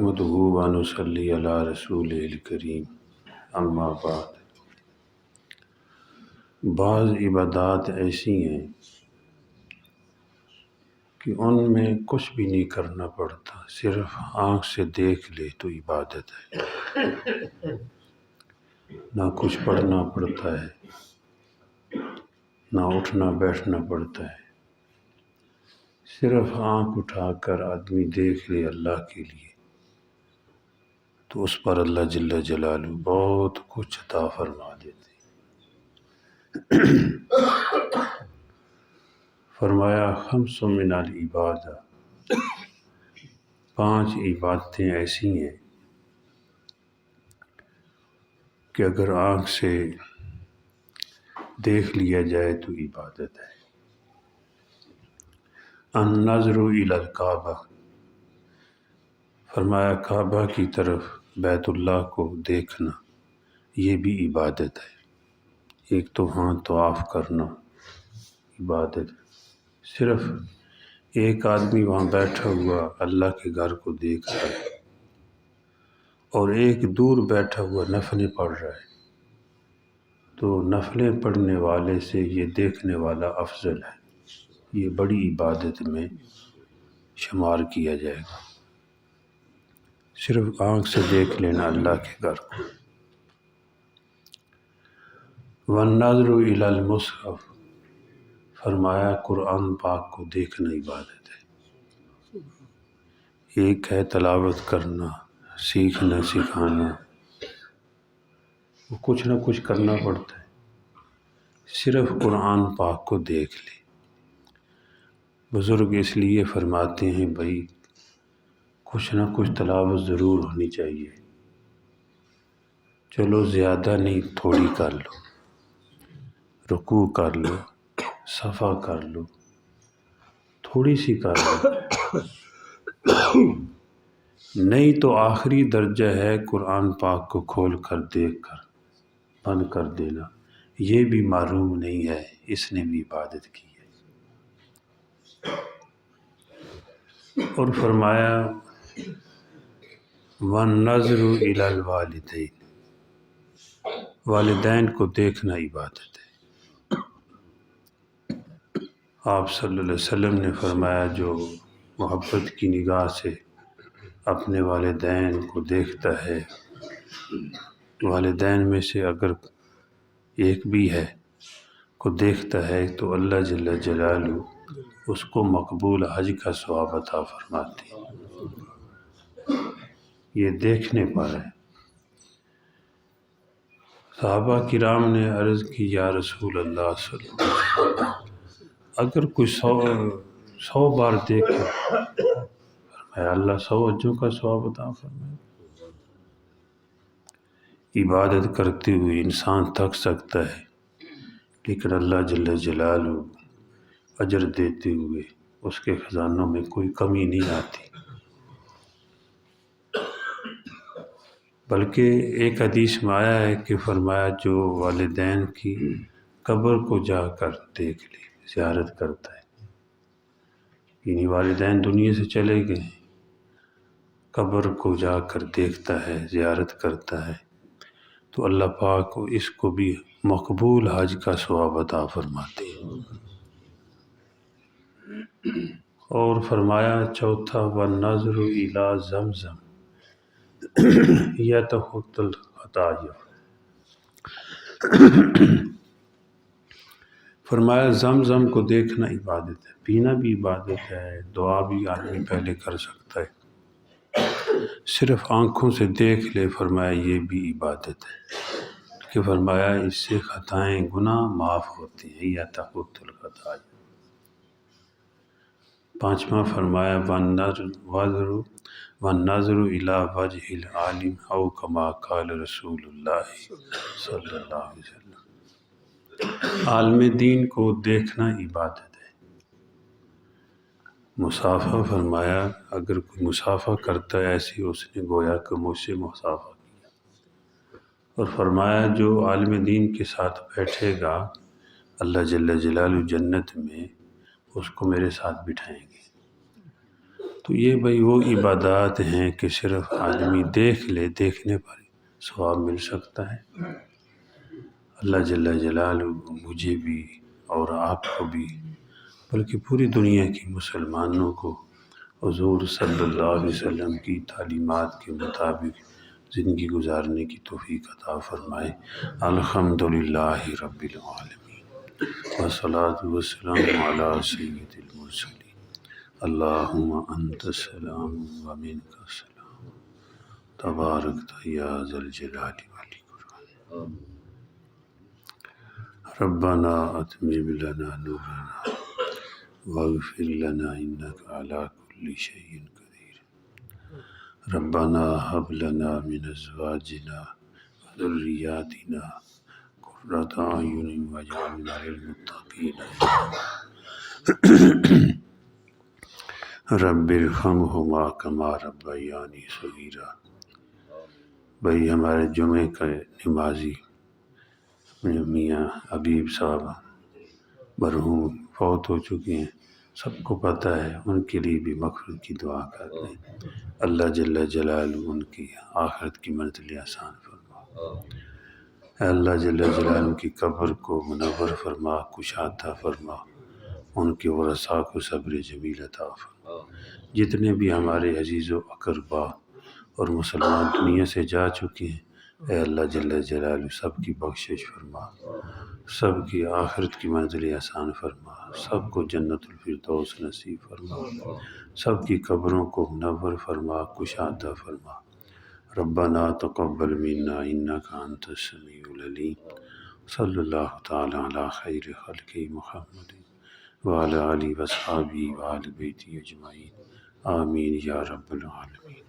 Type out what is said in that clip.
نحمده ونصلی علی رسولہ الکریم اما بعد۔ بعض عبادات ایسی ہیں کہ ان میں کچھ بھی نہیں کرنا پڑتا، صرف آنکھ سے دیکھ لے تو عبادت ہے۔ نہ کچھ پڑھنا پڑتا ہے، نہ اٹھنا بیٹھنا پڑتا ہے، صرف آنکھ اٹھا کر آدمی دیکھ لے اللہ کے لیے تو اس پر اللہ جل جلالہ بہت کچھ عطا فرما دیتے۔ فرمایا خمس من العبادہ، 5 عبادتیں ایسی ہیں کہ اگر آنکھ سے دیکھ لیا جائے تو عبادت ہے۔ النظر الی الکعبہ، فرمایا کعبہ کی طرف بیت اللہ کو دیکھنا یہ بھی عبادت ہے۔ ایک تو ہاں طواف کرنا عبادت ہے، صرف ایک آدمی وہاں بیٹھا ہوا اللہ کے گھر کو دیکھ رہا ہے اور ایک دور بیٹھا ہوا نفلیں پڑھ رہا ہے، تو نفلیں پڑھنے والے سے یہ دیکھنے والا افضل ہے، یہ بڑی عبادت میں شمار کیا جائے گا۔ صرف آنکھ سے دیکھ لینا اللہ کے گھر کو۔ والنظر الی المصحف، فرمایا قرآن پاک کو دیکھنا عبادت ہے۔ ایک ہے تلاوت کرنا، سیکھنا سکھانا، وہ کچھ نہ کچھ کرنا پڑتا ہے، صرف قرآن پاک کو دیکھ لے۔ بزرگ اس لیے فرماتے ہیں بھائی کچھ نہ کچھ تلاوت ضرور ہونی چاہیے، چلو زیادہ نہیں تھوڑی کر لو، رکوع کر لو، صفحہ کر لو، تھوڑی سی کر لو، نہیں تو آخری درجہ ہے قرآن پاک کو کھول کر دیکھ کر بند کر دینا، یہ بھی معلوم نہیں ہے اس نے بھی عبادت کی ہے۔ اور فرمایا والنظر الی الوالدین، والدین کو دیکھنا عبادت ہے۔ آپ صلی اللہ علیہ وسلم نے فرمایا جو محبت کی نگاہ سے اپنے والدین کو دیکھتا ہے، والدین میں سے اگر ایک بھی ہے کو دیکھتا ہے تو اللہ جل جلالہ اس کو مقبول حج کا ثواب عطا فرماتے ہیں۔ یہ دیکھنے پر ہے۔ صحابہ کرام نے عرض کی یا رسول اللہ صلی اللہ علیہ وسلم اگر کوئی 100 بار دیکھے، فرمایا اللہ 100 حجوں کا ثواب عطا فرمائے۔ عبادت کرتے ہوئے انسان تھک سکتا ہے لیکن اللہ جل جلالہ اجر دیتے ہوئے اس کے خزانوں میں کوئی کمی نہیں آتی۔ بلکہ ایک حدیث میں آیا ہے کہ فرمایا جو والدین کی قبر کو جا کر دیکھ لے، زیارت کرتا ہے، یعنی والدین دنیا سے چلے گئے، قبر کو جا کر دیکھتا ہے، زیارت کرتا ہے، تو اللہ پاک اس کو بھی مقبول حج کا ثواب عطا فرماتے ہیں۔ اور فرمایا چوتھا والنظر الی زمزم یتخط الخطایا، فرمایا زمزم کو دیکھنا عبادت ہے، پینا بھی عبادت ہے، دعا بھی آدمی پہلے کر سکتا ہے، صرف آنکھوں سے دیکھ لے فرمایا یہ بھی عبادت ہے، کہ فرمایا اس سے خطائیں گناہ معاف ہوتے ہیں، یتخط الخطایا۔ پانچواں فرمایا والنظر الی وجہ العالم او کما قال رسول اللہ صلی اللہ علیہ وسلم، عالم دین کو دیکھنا عبادت ہے۔ مصافحہ، فرمایا اگر کوئی مصافحہ کرتا ہے ایسے اس نے گویا کہ مجھ سے مصافحہ کیا، اور فرمایا جو عالم دین کے ساتھ بیٹھے گا اللہ جل جلالہ جنت میں اس کو میرے ساتھ بٹھائیں گے۔ تو یہ بھائی وہ عبادات ہیں کہ صرف آدمی دیکھ لے، دیکھنے پر ثواب مل سکتا ہے۔ اللہ جل جلالہ مجھے بھی اور آپ کو بھی، بلکہ پوری دنیا کی مسلمانوں کو حضور صلی اللہ علیہ وسلم کی تعلیمات کے مطابق زندگی گزارنے کی توفیق عطا فرمائے۔ الحمدللہ رب العالمین والصلاة والسلام علی سید المرسلین۔ اللہم انت السلام و منک السلام تبارکت یا ذا الجلال والاکرام۔ ربنا اتمم لنا نورنا واغفر لنا انک علی کل شیء قدیر۔ ربنا هب لنا من ازواجنا وذریاتنا قرۃ اعین واجعلنا للمتقین رب ارحمہما کما ربیانی صغیرا۔ بھائی ہمارے جمعے کا نمازی میاں حبیب صاحب مرحوم فوت ہو چکے ہیں، سب کو پتہ ہے، ان کے لیے بھی مغفرت کی دعا کرتے ہیں۔ اللہ جل جلالہ ان کی آخرت کی منزل آسان فرما۔ اے اللہ جل جلالہ ان کی قبر کو منور فرما، کشادہ فرما، ان کے ورثاء کو صبر جمیل عطا فرما۔ جتنے بھی ہمارے عزیز و اقربا اور مسلمان دنیا سے جا چکے ہیں، اے اللہ جل جلالہ سب کی بخشش فرما، سب کی آخرت کی منزل آسان فرما، سب کو جنت الفردوس نصیب فرما، سب کی قبروں کو منور فرما، کشادہ فرما۔ ربنا تقبل منا انک انت السمیع العلیم۔ صلی اللہ تعالی علی خیر خلق محمد وعلی آلہ واصحابہ وآل بیتہ اجمعین، آمین یا رب العالمین۔